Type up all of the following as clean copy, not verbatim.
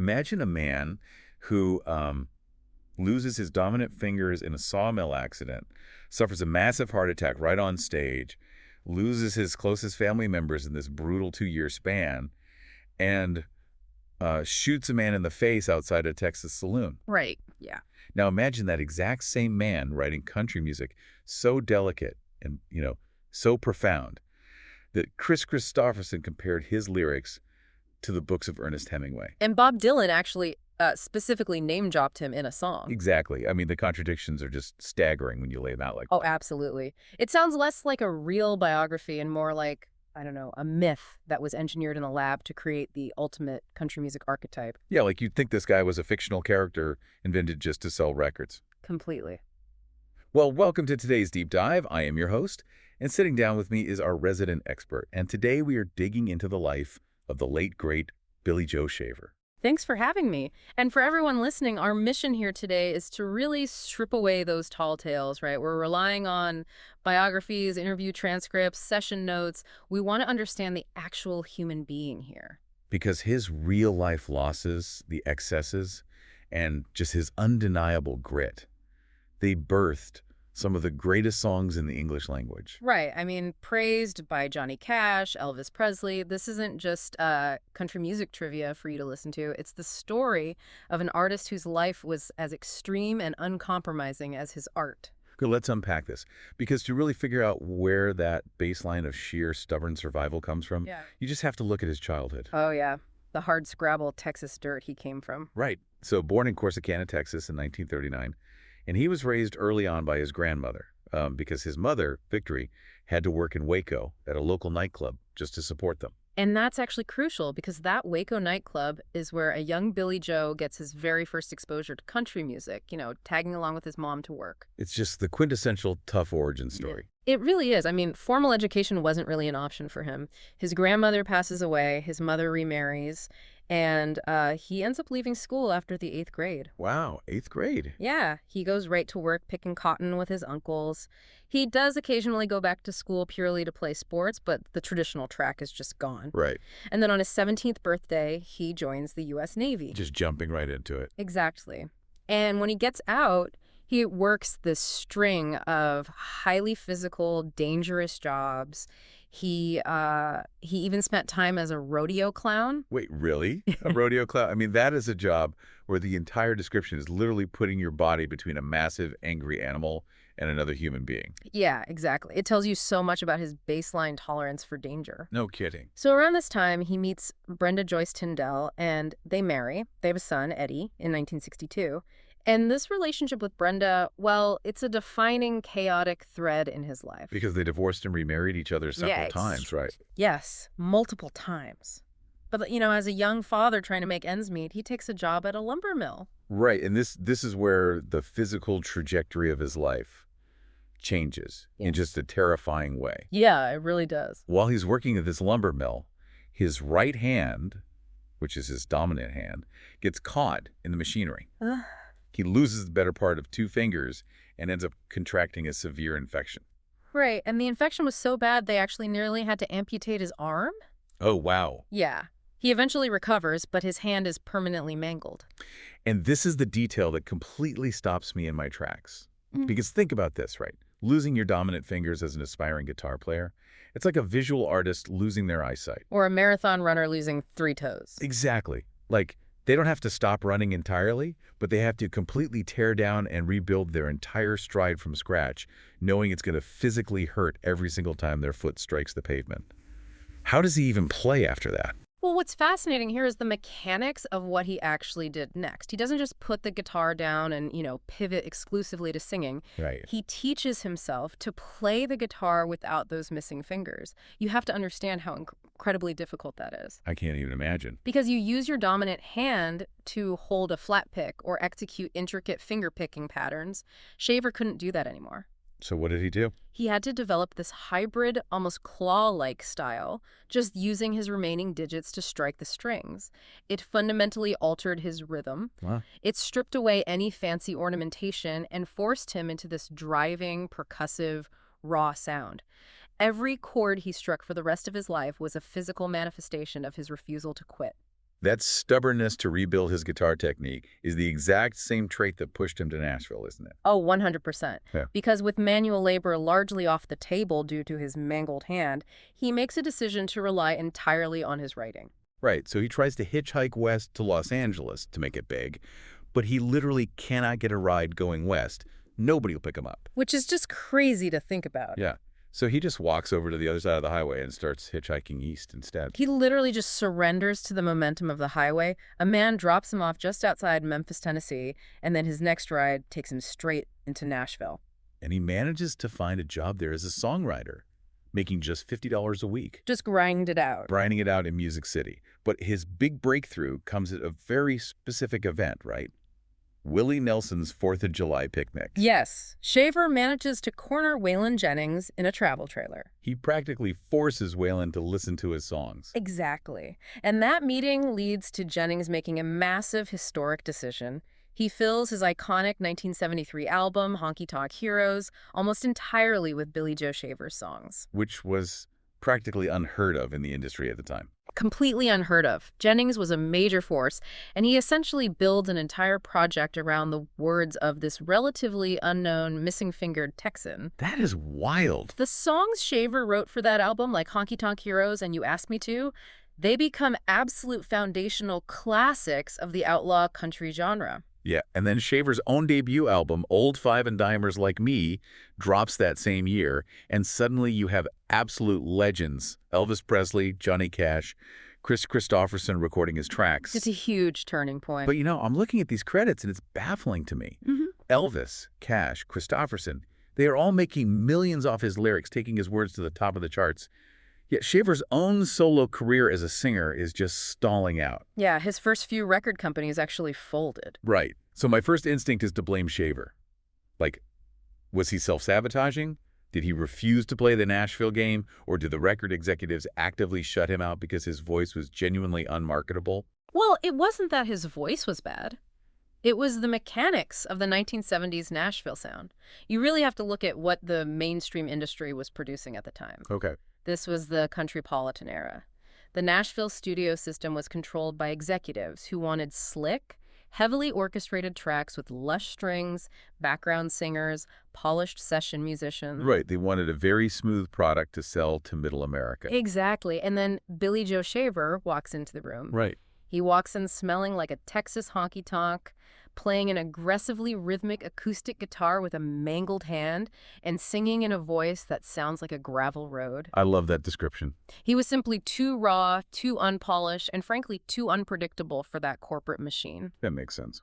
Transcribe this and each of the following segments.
Imagine a man who loses his dominant fingers in a sawmill accident, suffers a massive heart attack right on stage, loses his closest family members in this brutal 2-year span, and shoots a man in the face outside a Texas saloon. Right. Yeah. Now imagine that exact same man writing country music so delicate and, so profound that Kris Kristofferson compared his lyrics to the books of Ernest Hemingway. And Bob Dylan actually specifically name-dropped him in a song. Exactly. I mean, the contradictions are just staggering when you lay them out like that. Oh, absolutely. It sounds less like a real biography and more like, I don't know, a myth that was engineered in a lab to create the ultimate country music archetype. Yeah, like you'd think this guy was a fictional character invented just to sell records. Completely. Well, welcome to today's Deep Dive. I am your host, and sitting down with me is our resident expert. And today we are digging into the life of the late, great Billy Joe Shaver. Thanks for having me. And for everyone listening, our mission here today is to really strip away those tall tales, right? We're relying on biographies, interview transcripts, session notes. We want to understand the actual human being here. Because his real-life losses, the excesses, and just his undeniable grit, they birthed some of the greatest songs in the English language. Right. I mean, praised by Johnny Cash, Elvis Presley. This isn't just country music trivia for you to listen to. It's the story of an artist whose life was as extreme and uncompromising as his art. Okay, let's unpack this. Because to really figure out where that baseline of sheer stubborn survival comes from, you just have to look at his childhood. Oh, yeah. The hard-scrabble Texas dirt he came from. Right. So born in Corsicana, Texas in 1939. And he was raised early on by his grandmother because his mother, Victory, had to work in Waco at a local nightclub just to support them. And that's actually crucial because that Waco nightclub is where a young Billy Joe gets his very first exposure to country music, tagging along with his mom to work. It's just the quintessential tough origin story. It really is. I mean, formal education wasn't really an option for him. His grandmother passes away, his mother remarries, and he ends up leaving school after the 8th grade. Wow, 8th grade. Yeah, he goes right to work picking cotton with his uncles. He does occasionally go back to school purely to play sports, but the traditional track is just gone. Right. And then on his 17th birthday, he joins the U.S. Navy. Just jumping right into it. Exactly. And when he gets out, he works this string of highly physical, dangerous jobs. He even spent time as a rodeo clown. Wait, really? A rodeo clown? I mean, that is a job where the entire description is literally putting your body between a massive, angry animal and another human being. Yeah, exactly. It tells you so much about his baseline tolerance for danger. No kidding. So around this time, he meets Brenda Joyce Tyndall, and they marry. They have a son, Eddie, in 1962. And this relationship with Brenda, well, it's a defining chaotic thread in his life. Because they divorced and remarried each other several times, right? Yes, multiple times. But, as a young father trying to make ends meet, he takes a job at a lumber mill. Right, and this is where the physical trajectory of his life changes in just a terrifying way. Yeah, it really does. While he's working at this lumber mill, his right hand, which is his dominant hand, gets caught in the machinery. He loses the better part of 2 fingers and ends up contracting a severe infection. Right, and the infection was so bad they actually nearly had to amputate his arm? Oh, wow. Yeah. He eventually recovers, but his hand is permanently mangled. And this is the detail that completely stops me in my tracks. Because think about this, right? Losing your dominant fingers as an aspiring guitar player, it's like a visual artist losing their eyesight. Or a marathon runner losing 3 toes. Exactly. Like, they don't have to stop running entirely, but they have to completely tear down and rebuild their entire stride from scratch, knowing it's going to physically hurt every single time their foot strikes the pavement. How does he even play after that? Well, what's fascinating here is the mechanics of what he actually did next. He doesn't just put the guitar down and, pivot exclusively to singing. Right. He teaches himself to play the guitar without those missing fingers. You have to understand how incredibly difficult that is. I can't even imagine. Because you use your dominant hand to hold a flat pick or execute intricate finger picking patterns. Shaver couldn't do that anymore. So what did he do? He had to develop this hybrid, almost claw-like style, just using his remaining digits to strike the strings. It fundamentally altered his rhythm. Wow. It stripped away any fancy ornamentation and forced him into this driving, percussive, raw sound. Every chord he struck for the rest of his life was a physical manifestation of his refusal to quit. That stubbornness to rebuild his guitar technique is the exact same trait that pushed him to Nashville, isn't it? Oh, 100%. Yeah. Because with manual labor largely off the table due to his mangled hand, he makes a decision to rely entirely on his writing. Right, so he tries to hitchhike west to Los Angeles to make it big, but he literally cannot get a ride going west. Nobody will pick him up. Which is just crazy to think about. Yeah. So he just walks over to the other side of the highway and starts hitchhiking east instead. He literally just surrenders to the momentum of the highway. A man drops him off just outside Memphis, Tennessee, and then his next ride takes him straight into Nashville. And he manages to find a job there as a songwriter, making just $50 a week. Just grind it out. Grinding it out in Music City. But his big breakthrough comes at a very specific event, right? Willie Nelson's 4th of July picnic. Yes, Shaver manages to corner Waylon Jennings in a travel trailer. He practically forces Waylon to listen to his songs. Exactly. And that meeting leads to Jennings making a massive historic decision. He fills his iconic 1973 album, Honky Tonk Heroes, almost entirely with Billy Joe Shaver's songs. Which was practically unheard of in the industry at the time. Completely unheard of. Jennings was a major force, and he essentially builds an entire project around the words of this relatively unknown missing-fingered Texan. That is wild. The songs Shaver wrote for that album, like Honky Tonk Heroes and You Asked Me To, they become absolute foundational classics of the outlaw country genre. Yeah, and then Shaver's own debut album, Old Five and Dimers Like Me, drops that same year, and suddenly you have absolute legends. Elvis Presley, Johnny Cash, Kris Kristofferson recording his tracks. It's a huge turning point. But I'm looking at these credits and it's baffling to me. Elvis, Cash, Kristofferson, they are all making millions off his lyrics, taking his words to the top of the charts. Yet Shaver's own solo career as a singer is just stalling out. Yeah, his first few record companies actually folded. Right. So my first instinct is to blame Shaver. Like, was he self-sabotaging? Did he refuse to play the Nashville game? Or did the record executives actively shut him out because his voice was genuinely unmarketable? Well, it wasn't that his voice was bad. It was the mechanics of the 1970s Nashville sound. You really have to look at what the mainstream industry was producing at the time. Okay. This was the countrypolitan era. The Nashville studio system was controlled by executives who wanted slick, heavily orchestrated tracks with lush strings, background singers, polished session musicians. Right. They wanted a very smooth product to sell to middle America. Exactly. And then Billy Joe Shaver walks into the room. Right. He walks in smelling like a Texas honky-tonk, playing an aggressively rhythmic acoustic guitar with a mangled hand, and singing in a voice that sounds like a gravel road. I love that description. He was simply too raw, too unpolished, and frankly too unpredictable for that corporate machine. That makes sense.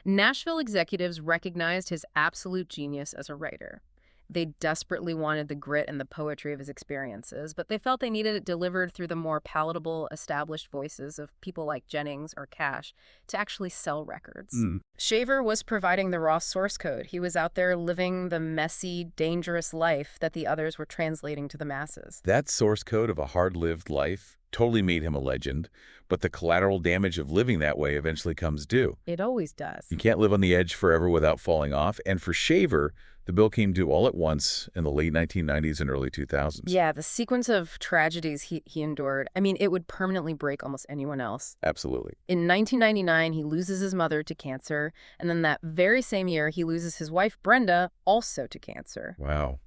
Nashville executives recognized his absolute genius as a writer. They desperately wanted the grit and the poetry of his experiences, but they felt they needed it delivered through the more palatable, established voices of people like Jennings or Cash to actually sell records. Shaver was providing the raw source code. He was out there living the messy, dangerous life that the others were translating to the masses. That source code of a hard-lived life totally made him a legend, but the collateral damage of living that way eventually comes due. It always does. You can't live on the edge forever without falling off, and for Shaver, the bill came due all at once in the late 1990s and early 2000s. Yeah, the sequence of tragedies he endured, I mean, it would permanently break almost anyone else. Absolutely. In 1999, he loses his mother to cancer, and then that very same year, he loses his wife, Brenda, also to cancer. Wow.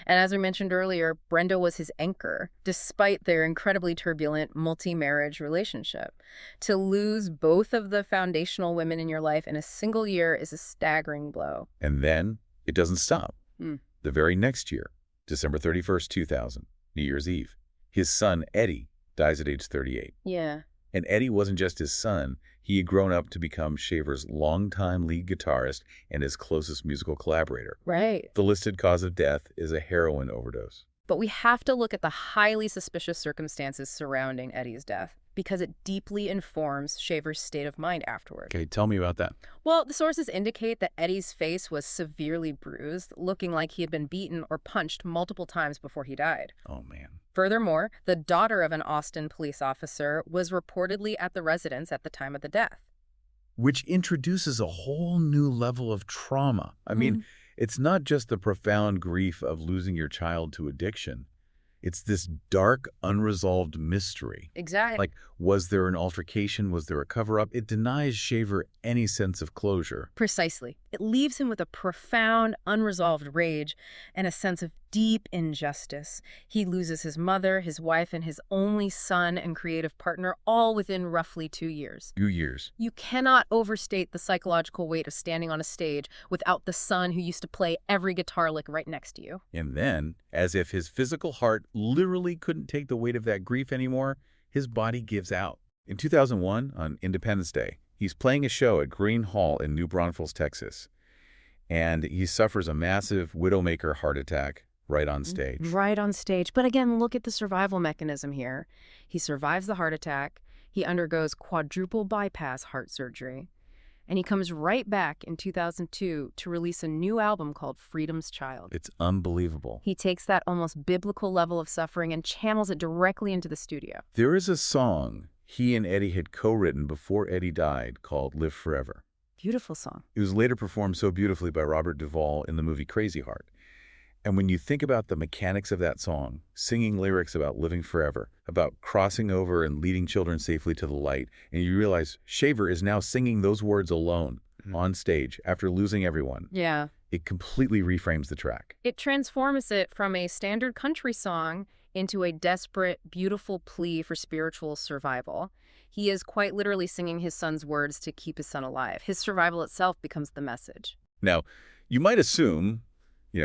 And as I mentioned earlier, Brenda was his anchor, despite their incredibly turbulent multi-marriage relationship. To lose both of the foundational women in your life in a single year is a staggering blow. And then it doesn't stop. The very next year, December 31st, 2000, New Year's Eve, his son, Eddie, dies at age 38. Yeah. And Eddie wasn't just his son. He had grown up to become Shaver's longtime lead guitarist and his closest musical collaborator. Right. The listed cause of death is a heroin overdose. But we have to look at the highly suspicious circumstances surrounding Eddie's death, because it deeply informs Shaver's state of mind afterward. Okay, tell me about that. Well, the sources indicate that Eddie's face was severely bruised, looking like he had been beaten or punched multiple times before he died. Oh, man. Furthermore, the daughter of an Austin police officer was reportedly at the residence at the time of the death. Which introduces a whole new level of trauma. I mean, it's not just the profound grief of losing your child to addiction. It's this dark, unresolved mystery. Exactly. Like, was there an altercation? Was there a cover-up? It denies Shaver any sense of closure. Precisely. It leaves him with a profound, unresolved rage and a sense of deep injustice. He loses his mother, his wife, and his only son and creative partner, all within roughly 2 years. 2 years. You cannot overstate the psychological weight of standing on a stage without the son who used to play every guitar lick right next to you. And then, as if his physical heart literally couldn't take the weight of that grief anymore, his body gives out. In 2001, on Independence Day, he's playing a show at Green Hall in New Braunfels, Texas, and he suffers a massive widowmaker heart attack right on stage. Right on stage. But again, look at the survival mechanism here. He survives the heart attack. He undergoes quadruple bypass heart surgery. And he comes right back in 2002 to release a new album called Freedom's Child. It's unbelievable. He takes that almost biblical level of suffering and channels it directly into the studio. There is a song he and Eddie had co-written before Eddie died called Live Forever. Beautiful song. It was later performed so beautifully by Robert Duvall in the movie Crazy Heart. And when you think about the mechanics of that song, singing lyrics about living forever, about crossing over and leading children safely to the light, and you realize Shaver is now singing those words alone on stage after losing everyone. Yeah. It completely reframes the track. It transforms it from a standard country song into a desperate, beautiful plea for spiritual survival. He is quite literally singing his son's words to keep his son alive. His survival itself becomes the message. Now, you might assume,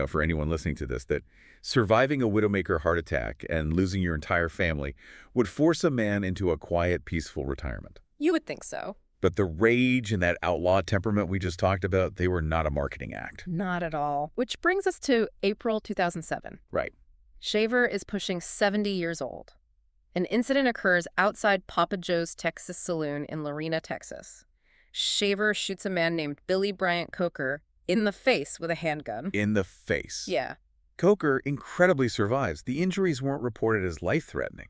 for anyone listening to this, that surviving a widowmaker heart attack and losing your entire family would force a man into a quiet, peaceful retirement. You would think so. But the rage and that outlaw temperament we just talked about, they were not a marketing act. Not at all. Which brings us to April 2007. Right. Shaver is pushing 70 years old. An incident occurs outside Papa Joe's Texas Saloon in Lorena, Texas. Shaver shoots a man named Billy Bryant Coker in the face with a handgun. In the face. Yeah. Coker incredibly survives. The injuries weren't reported as life-threatening.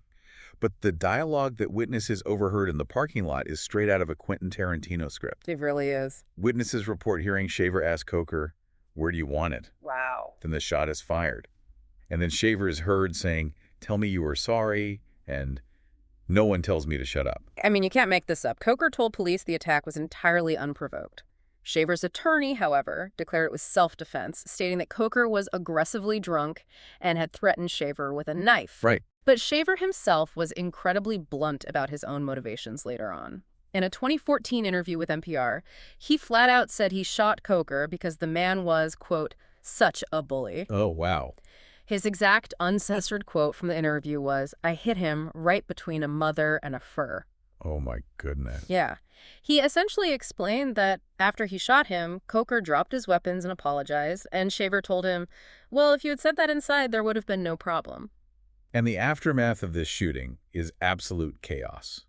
But the dialogue that witnesses overheard in the parking lot is straight out of a Quentin Tarantino script. It really is. Witnesses report hearing Shaver ask Coker, "Where do you want it?" Wow. Then the shot is fired. And then Shaver is heard saying, "Tell me you were sorry," and "No one tells me to shut up." I mean, you can't make this up. Coker told police the attack was entirely unprovoked. Shaver's attorney, however, declared it was self-defense, stating that Coker was aggressively drunk and had threatened Shaver with a knife. Right. But Shaver himself was incredibly blunt about his own motivations later on. In a 2014 interview with NPR, he flat out said he shot Coker because the man was, quote, such a bully. Oh, wow. His exact uncensored quote from the interview was, "I hit him right between a mother and a fur." Oh, my goodness. Yeah. He essentially explained that after he shot him, Coker dropped his weapons and apologized, and Shaver told him, "Well, if you had said that inside, there would have been no problem." And the aftermath of this shooting is absolute chaos.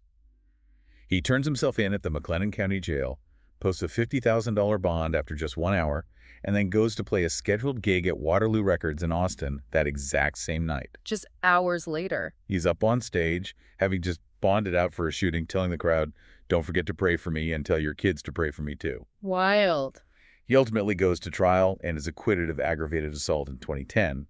He turns himself in at the McLennan County Jail, posts a $50,000 bond after just 1 hour, and then goes to play a scheduled gig at Waterloo Records in Austin that exact same night. Just hours later. He's up on stage, having just bonded out for a shooting, telling the crowd, "Don't forget to pray for me and tell your kids to pray for me too." Wild. He ultimately goes to trial and is acquitted of aggravated assault in 2010,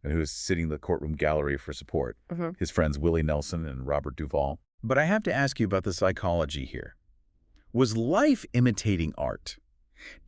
and who is sitting in the courtroom gallery for support. His friends Willie Nelson and Robert Duvall. But I have to ask you about the psychology here. Was life imitating art?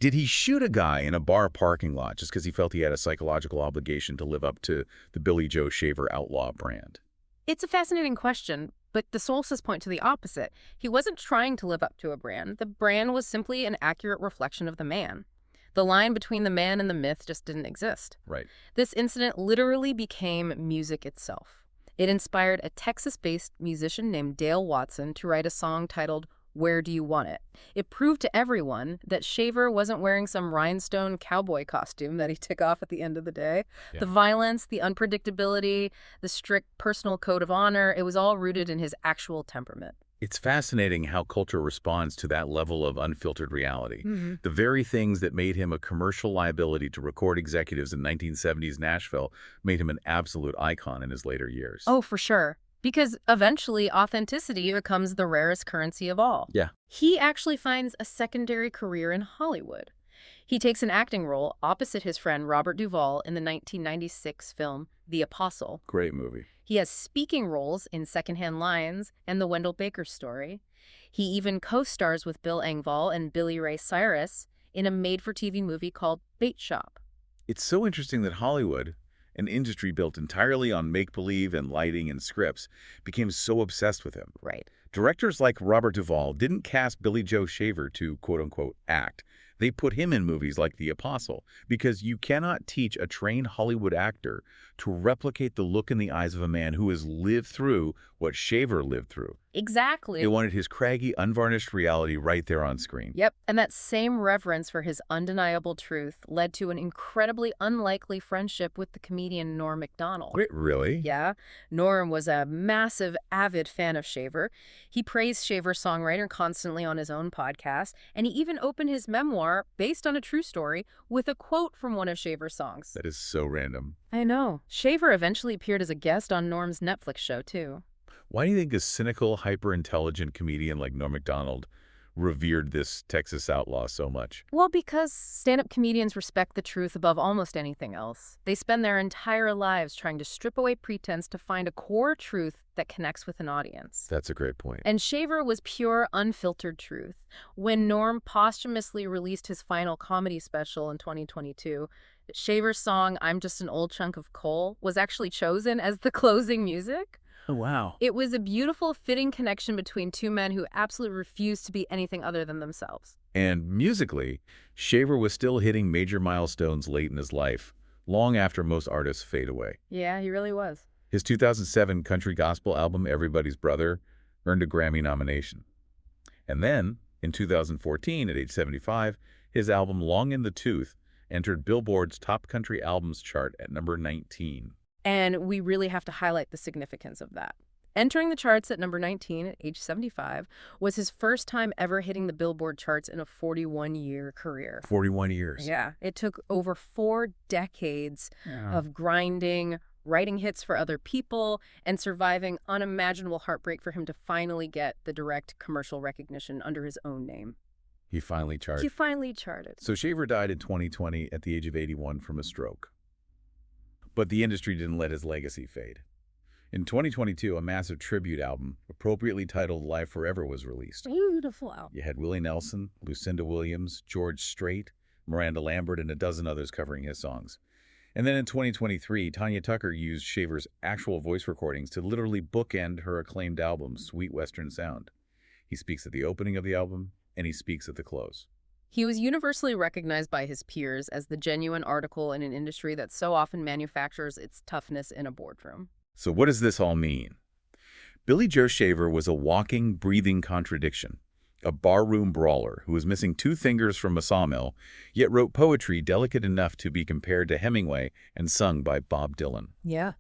Did he shoot a guy in a bar parking lot just because he felt he had a psychological obligation to live up to the Billy Joe Shaver Outlaw brand? It's a fascinating question, but the sources point to the opposite. He wasn't trying to live up to a brand. The brand was simply an accurate reflection of the man. The line between the man and the myth just didn't exist. Right. This incident literally became music itself. It inspired a Texas-based musician named Dale Watson to write a song titled "Where Do You Want It?" It proved to everyone that Shaver wasn't wearing some rhinestone cowboy costume that he took off at the end of the day. Yeah. The violence, the unpredictability, the strict personal code of honor, it was all rooted in his actual temperament. It's fascinating how culture responds to that level of unfiltered reality. The very things that made him a commercial liability to record executives in 1970s Nashville made him an absolute icon in his later years. Oh, for sure. Because eventually authenticity becomes the rarest currency of all. Yeah. He actually finds a secondary career in Hollywood. He takes an acting role opposite his friend Robert Duvall in the 1996 film The Apostle. Great movie. He has speaking roles in Secondhand Lions and The Wendell Baker Story. He even co-stars with Bill Engvall and Billy Ray Cyrus in a made-for-TV movie called Bait Shop. It's so interesting that Hollywood, an industry built entirely on make-believe and lighting and scripts, became so obsessed with him. Right. Directors like Robert Duvall didn't cast Billy Joe Shaver to, quote-unquote, act. They put him in movies like The Apostle, because you cannot teach a trained Hollywood actor to replicate the look in the eyes of a man who has lived through what Shaver lived through. Exactly. They wanted his craggy, unvarnished reality right there on screen. Yep, and that same reverence for his undeniable truth led to an incredibly unlikely friendship with the comedian Norm Macdonald. Wait, really? Yeah, Norm was a massive, avid fan of Shaver. He praised Shaver's songwriter constantly on his own podcast, and he even opened his memoir, based on a true story, with a quote from one of Shaver's songs. That is so random. I know. Shaver eventually appeared as a guest on Norm's Netflix show, too. Why do you think a cynical, hyper-intelligent comedian like Norm Macdonald revered this Texas outlaw so much? Well, because stand-up comedians respect the truth above almost anything else. They spend their entire lives trying to strip away pretense to find a core truth that connects with an audience. That's a great point. And Shaver was pure, unfiltered truth. When Norm posthumously released his final comedy special in 2022, Shaver's song, I'm Just an Old Chunk of Coal, was actually chosen as the closing music. Oh, wow. It was a beautiful, fitting connection between two men who absolutely refused to be anything other than themselves. And musically, Shaver was still hitting major milestones late in his life, long after most artists fade away. Yeah, he really was. His 2007 country gospel album, Everybody's Brother, earned a Grammy nomination. And then, in 2014, at age 75, his album Long in the Tooth entered Billboard's Top Country Albums chart at number 19. And we really have to highlight the significance of that. Entering the charts at number 19 at age 75 was his first time ever hitting the Billboard charts in a 41-year career. 41 years. Yeah, it took over 4 decades of grinding, writing hits for other people, and surviving unimaginable heartbreak for him to finally get the direct commercial recognition under his own name. He finally charted. He finally charted. So Shaver died in 2020 at the age of 81 from a stroke. But the industry didn't let his legacy fade. In 2022, a massive tribute album, appropriately titled Live Forever, was released. Beautiful album. You had Willie Nelson, Lucinda Williams, George Strait, Miranda Lambert, and a dozen others covering his songs. And then in 2023, Tanya Tucker used Shaver's actual voice recordings to literally bookend her acclaimed album, Sweet Western Sound. He speaks at the opening of the album, and he speaks at the close. He was universally recognized by his peers as the genuine article in an industry that so often manufactures its toughness in a boardroom. So what does this all mean? Billy Joe Shaver was a walking, breathing contradiction, a barroom brawler who was missing 2 fingers from a sawmill, yet wrote poetry delicate enough to be compared to Hemingway and sung by Bob Dylan. Yeah.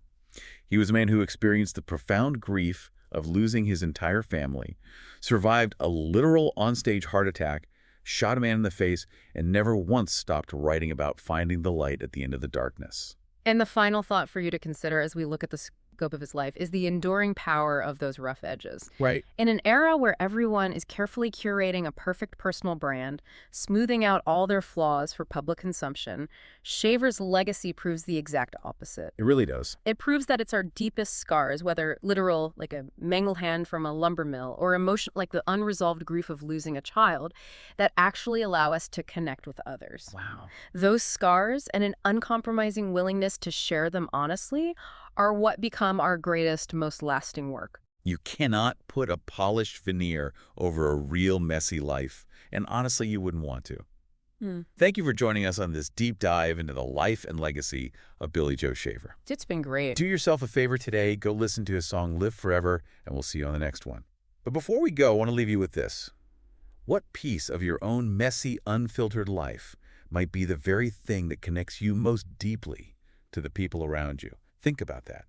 He was a man who experienced the profound grief of losing his entire family, survived a literal onstage heart attack, shot a man in the face, and never once stopped writing about finding the light at the end of the darkness. And the final thought for you to consider as we look at the scope of his life is the enduring power of those rough edges. Right. In an era where everyone is carefully curating a perfect personal brand, smoothing out all their flaws for public consumption, Shaver's legacy proves the exact opposite. It really does. It proves that it's our deepest scars, whether literal, like a mangled hand from a lumber mill, or emotional, like the unresolved grief of losing a child, that actually allow us to connect with others. Wow. Those scars and an uncompromising willingness to share them honestly are what become our greatest, most lasting work. You cannot put a polished veneer over a real messy life, and honestly, you wouldn't want to. Thank you for joining us on this deep dive into the life and legacy of Billy Joe Shaver. It's been great. Do yourself a favor today, go listen to his song Live Forever, and we'll see you on the next one. But before we go, I want to leave you with this. What piece of your own messy, unfiltered life might be the very thing that connects you most deeply to the people around you? Think about that.